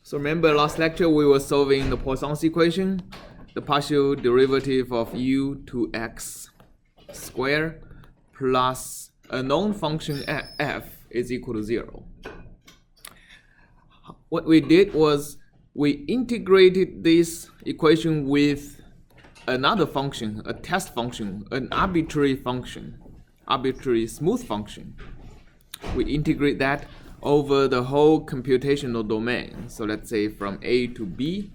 So remember last lecture we were solving the Poisson's equation, the partial derivative of u to x squared plus a known function f is equal to 0. What we did was we integrated this equation with another function, a test function, an arbitrary function, arbitrary smooth function. We integrate that over the whole computational domain. So let's say from A to B,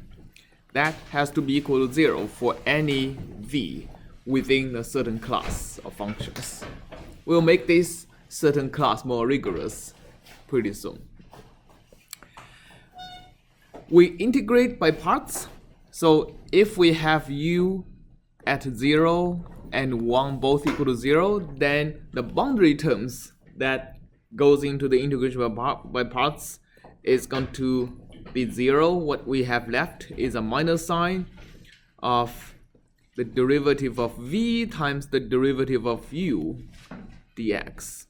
that has to be equal to 0 for any v within a certain class of functions. We'll make this certain class more rigorous pretty soon. We integrate by parts. So if we have u at 0 and 1 both equal to 0, then the boundary terms that goes into the integration by parts is going to be 0. What we have left is a minus sign of the derivative of v times the derivative of u dx.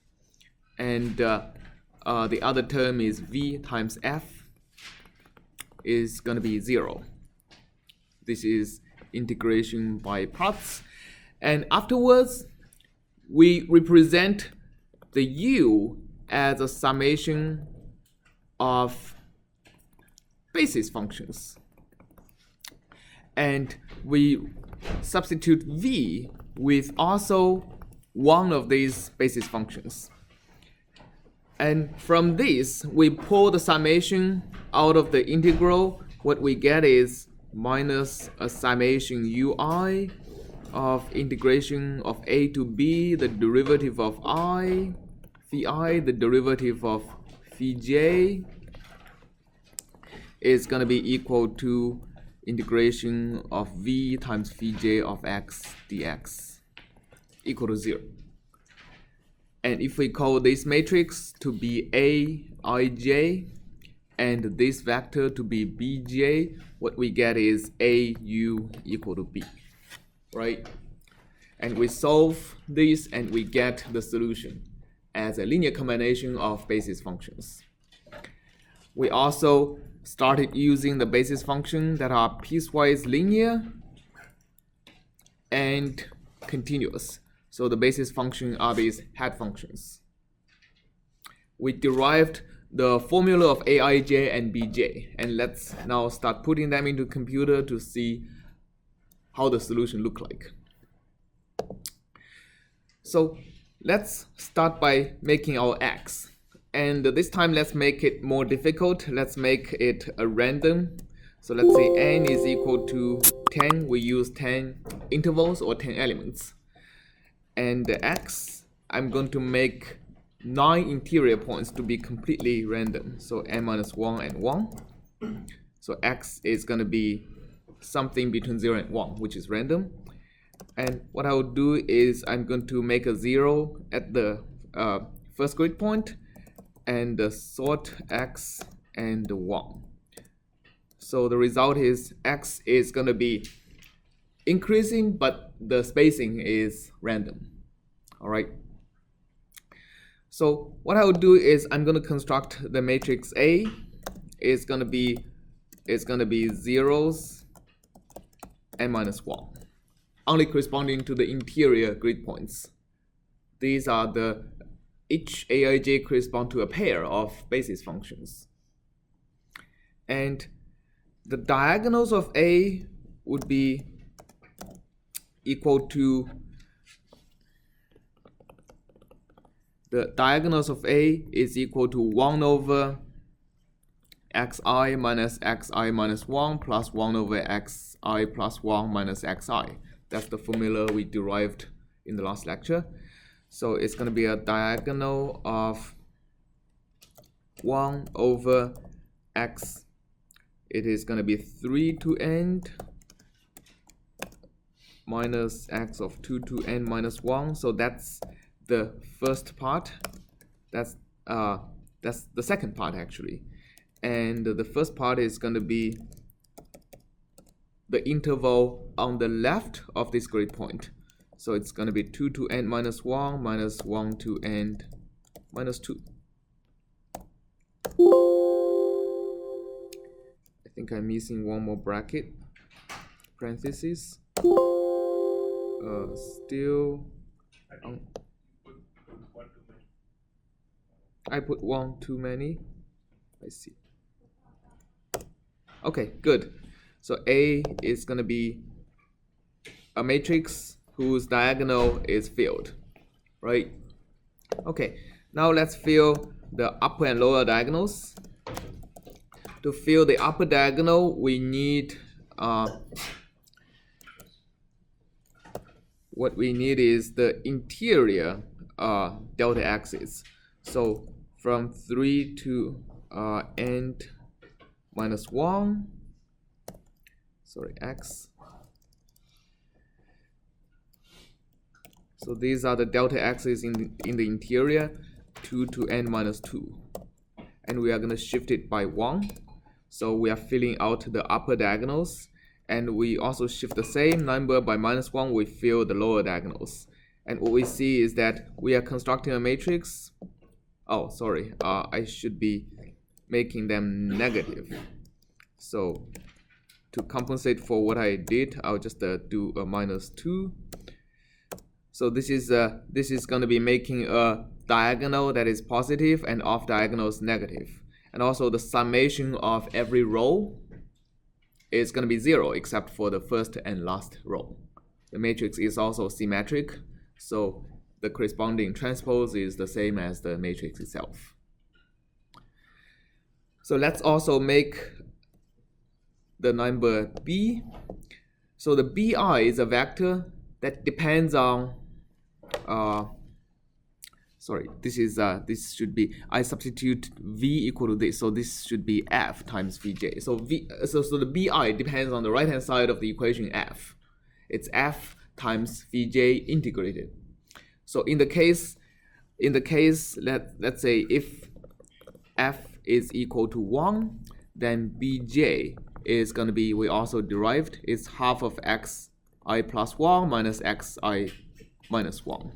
And the other term is v times f is going to be 0. This is integration by parts. And afterwards, we represent the u as a summation of basis functions. And we substitute v with also one of these basis functions. And from this, we pull the summation out of the integral. What we get is minus a summation ui of integration of a to b, the derivative of I, phi, the derivative of phi j is going to be equal to integration of v times phi j of x dx equal to 0. And if we call this matrix to be A, ij, and this vector to be bj, what we get is a u equal to b, right? And we solve this and we get the solution as a linear combination of basis functions. We also started using the basis functions that are piecewise linear and continuous. So the basis function are these head functions. We derived the formula of aij and bj, and let's now start putting them into computer to see how the solution look like. So let's start by making our x, and this time let's make it more difficult. Let's make it a random. So let's say n is equal to 10. We use 10 intervals or 10 elements. And the x, I'm going to make 9 interior points to be completely random. So n minus 1 and 1. So x is going to be something between 0 and 1, which is random. And what I will do is I'm going to make a 0 at the first grid point and sort x and 1. So the result is x is going to be increasing, but the spacing is random. All right. So what I will do is I'm going to construct the matrix A. It's going to be zeros n minus 1, only corresponding to the interior grid points. These are the each aij correspond to a pair of basis functions, and the diagonals of A would be equal to the diagonals of A is equal to 1 over xi minus 1 plus 1 over xi plus 1 minus xi. That's the formula we derived in the last lecture. So it's going to be a diagonal of 1 over x. It is going to be 3 to n minus x of 2 to n minus 1. So that's the first part. That's the second part actually. And the first part is going to be the interval on the left of this grid point. So it's going to be 2 to n minus 1 minus 1 to n minus 2. think I'm missing one more bracket, parentheses. Still, I put one too many. I see. Okay, good. So A is going to be a matrix whose diagonal is filled, right? Okay, now let's fill the upper and lower diagonals. To fill the upper diagonal, we need what we need is the interior delta axis. So from 3 to n minus 1, sorry, x. So these are the delta axes in the interior, 2 to n minus 2. And we are going to shift it by 1. So we are filling out the upper diagonals. And we also shift the same number by minus 1, we fill the lower diagonals. And what we see is that we are constructing a matrix. Oh, sorry, I should be making them negative. So to compensate for what I did, I'll just do a minus 2. So this is going to be making a diagonal that is positive and off diagonals negative. And also the summation of every row is going to be 0 except for the first and last row. The matrix is also symmetric, so the corresponding transpose is the same as the matrix itself. So let's also make the number b. So the bi is a vector that depends on this should be, I substitute v equal to this, so this should be f times vj. So the bi depends on the right hand side of the equation f. It's f times vj integrated. So in the case let's say if f is equal to 1, then bj is going to be, we also derived, it's half of xi plus 1 minus xi minus 1.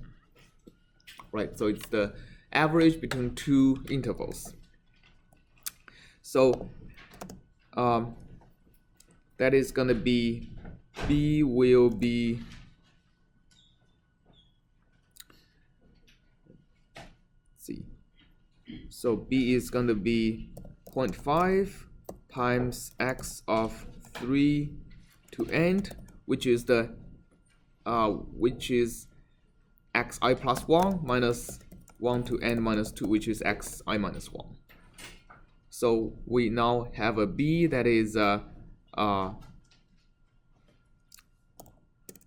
Right, so it's the average between two intervals. So that is going to be, b will be, let's see, so b is going to be 0.5 times x of 3 to n, which is xi plus 1 minus 1 to n minus 2, which is xi minus 1. So we now have a b that is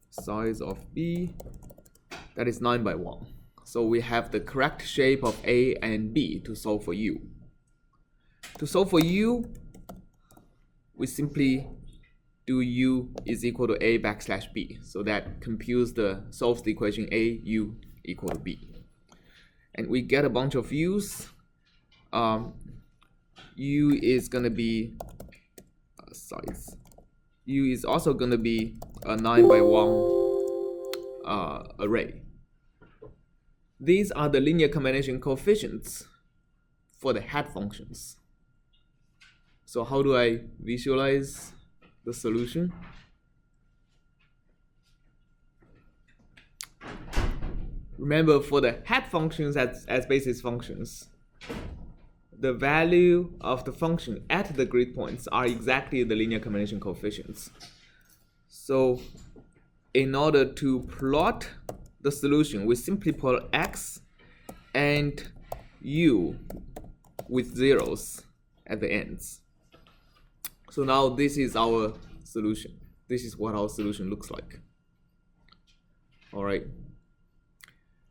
size of b that is 9 by 1. So we have the correct shape of a and b to solve for u. To solve for u, we simply do u is equal to a backslash b. So that solves the equation a u equal to b. And we get a bunch of u's. U is going to be size. U is also going to be a 9 by 1 array. These are the linear combination coefficients for the head functions. So how do I visualize the solution? Remember, for the head functions as basis functions, the value of the function at the grid points are exactly the linear combination coefficients. So in order to plot the solution, we simply plot x and u with zeros at the ends. So now this is our solution. This is what our solution looks like. All right.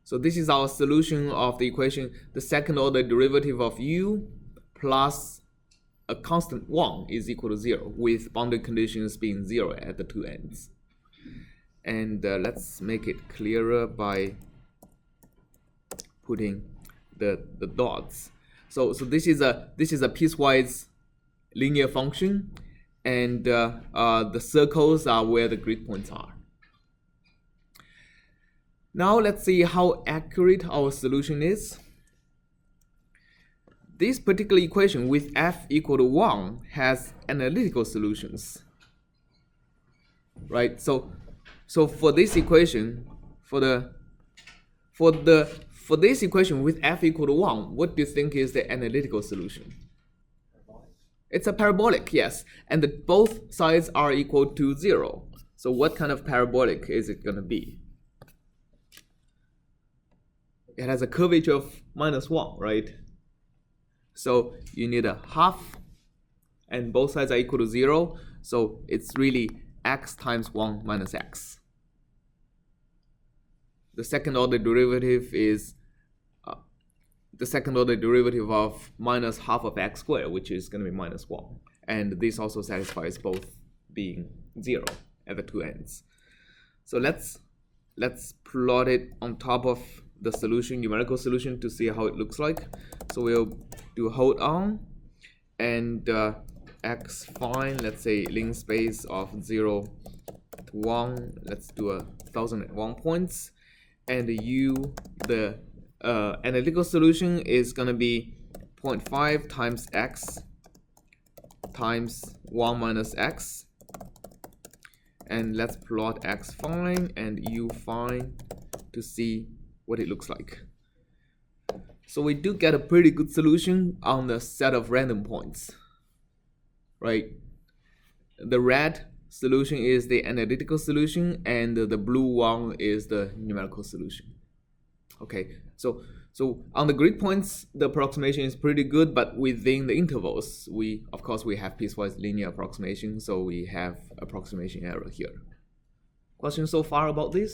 So this is our solution of the equation, the second order derivative of u plus a constant 1 is equal to 0, with boundary conditions being 0 at the two ends. And let's make it clearer by putting the dots. So this is a piecewise linear function, and the circles are where the grid points are. Now let's see how accurate our solution is. this particular equation with f equal to 1 has analytical solutions, right? So for this equation, for this equation with f equal to 1, what do you think is the analytical solution? It's a parabolic, yes, and both sides are equal to 0. So what kind of parabolic is it going to be? It has a curvature of -1, right? So you need a half, and both sides are equal to 0. So it's really x times 1 minus x. The second order derivative is the second order derivative of minus half of x squared, which is going to be -1. And this also satisfies both being 0 at the two ends. So let's plot it on top of the solution, numerical solution, to see how it looks like. So we'll do hold on, and x fine, let's say link space of 0 to 1, let's do 1001 points, and u, the analytical solution is going to be 0.5 times x times 1 minus x, and let's plot x fine and u fine to see what it looks like. So we do get a pretty good solution on the set of random points, right? The red solution is the analytical solution, and the blue one is the numerical solution. Okay, so on the grid points, the approximation is pretty good, but within the intervals, of course we have piecewise linear approximation, so we have approximation error here. Questions so far about this?